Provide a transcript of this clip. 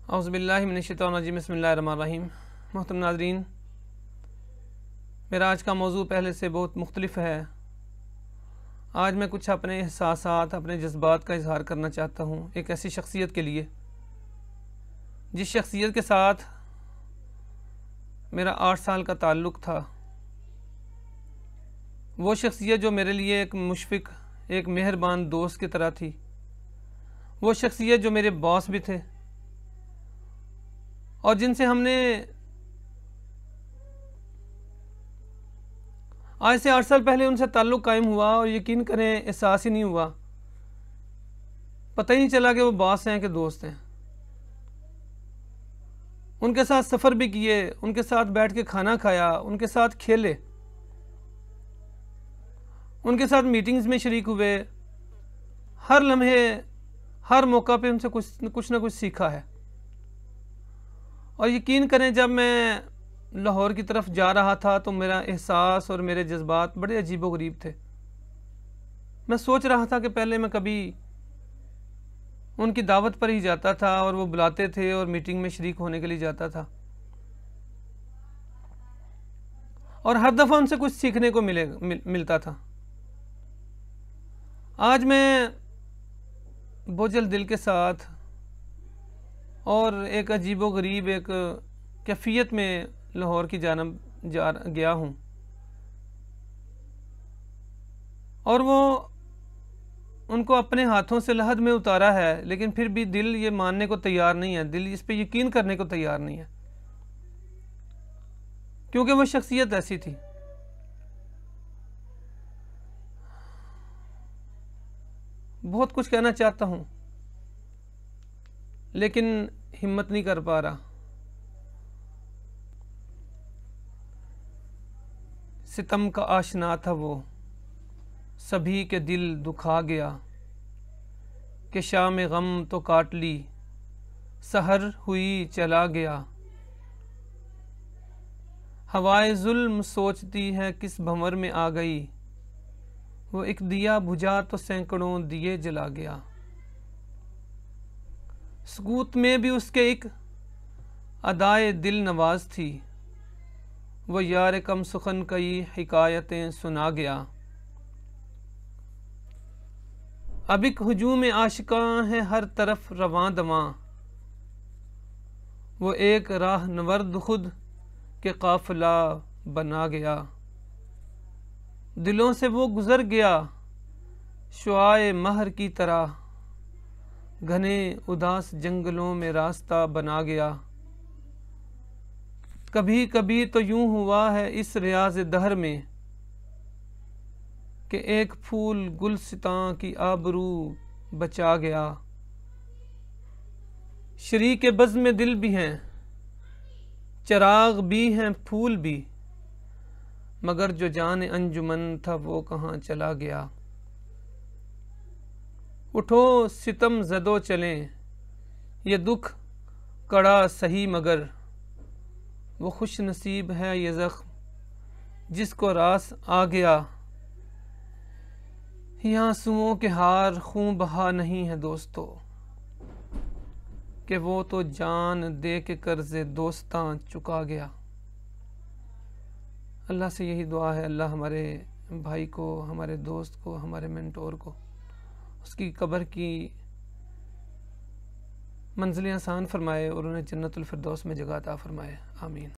औज़ुबिल्लाहि मिनश्शैतानिर्रजीम बिस्मिल्लाहिर्रहमानिर्रहीम। मोहतरम नाज़रीन, मेरा आज का मौजू पहले से बहुत मुख्तलिफ है। आज मैं कुछ अपने एहसासात, अपने जज्बात का इजहार करना चाहता हूँ एक ऐसी शख्सियत के लिए जिस शख्सियत के साथ मेरा 8 साल का ताल्लुक़ था। वो शख्सियत जो मेरे लिए एक मुशफ़िक़, एक मेहरबान दोस्त की तरह थी। वो शख्सियत जो मेरे बॉस भी थे और जिनसे हमने आज से 8 साल पहले उनसे ताल्लुक़ कायम हुआ और यकीन करें एहसास ही नहीं हुआ, पता ही नहीं चला कि वो बॉस हैं कि दोस्त हैं। उनके साथ सफ़र भी किए, उनके साथ बैठ के खाना खाया, उनके साथ खेले, उनके साथ मीटिंग्स में शरीक हुए। हर लम्हे, हर मौका पे उनसे कुछ ना कुछ सीखा है। और यकीन करें, जब मैं लाहौर की तरफ जा रहा था तो मेरा एहसास और मेरे जज्बात बड़े अजीबोगरीब थे। मैं सोच रहा था कि पहले मैं कभी उनकी दावत पर ही जाता था और वो बुलाते थे और मीटिंग में शरीक होने के लिए जाता था और हर दफ़ा उनसे कुछ सीखने को मिलता था। आज मैं बोझल दिल के साथ और एक अजीबोगरीब एक कैफियत में लाहौर की जानब गया हूँ और वो उनको अपने हाथों से लहद में उतारा है, लेकिन फिर भी दिल ये मानने को तैयार नहीं है, दिल इस पे यकीन करने को तैयार नहीं है, क्योंकि वो शख्सियत ऐसी थी। बहुत कुछ कहना चाहता हूँ लेकिन हिम्मत नहीं कर पा रहा। सितम का आशना था वो, सभी के दिल दुखा गया कि शाम गम तो काट ली, सहर हुई चला गया। हवाए जुल्म सोचती है किस भंवर में आ गई, वो एक दिया बुझा तो सैकड़ों दिए जला गया। सुकूत में भी उसके एक अदाए दिल नवाज थी, वो यार कम सुखन कई हिकायतें सुना गया। अब एक हुजूम आशिकां है हर तरफ रवां दवां, वो एक राह नवर्द खुद के काफिला बना गया। दिलों से वो गुजर गया शुआए महर की तरह, घने उदास जंगलों में रास्ता बना गया। कभी कभी तो यूं हुआ है इस रियाज दहर में कि एक फूल गुलसितां की आबरू बचा गया। शरीके बज़्म में दिल भी हैं, चराग भी हैं, फूल भी, मगर जो जाने अंजुमन था वो कहाँ चला गया। उठो सितम ज़दो चलें, ये दुख कड़ा सही, मगर वो खुश नसीब है ये ज़ख्म जिसको रास आ गया। यहाँ आंसुओं के हार खून बहा नहीं है दोस्तों, कि वो तो जान दे के कर्ज़े दोस्तां चुका गया। अल्लाह से यही दुआ है, अल्लाह हमारे भाई को, हमारे दोस्त को, हमारे मेंटोर को उसकी कब्र की मंजिलें आसान फरमाए और उन्हें जन्नतुल फिरदौस में जगह अता फरमाए। आमीन।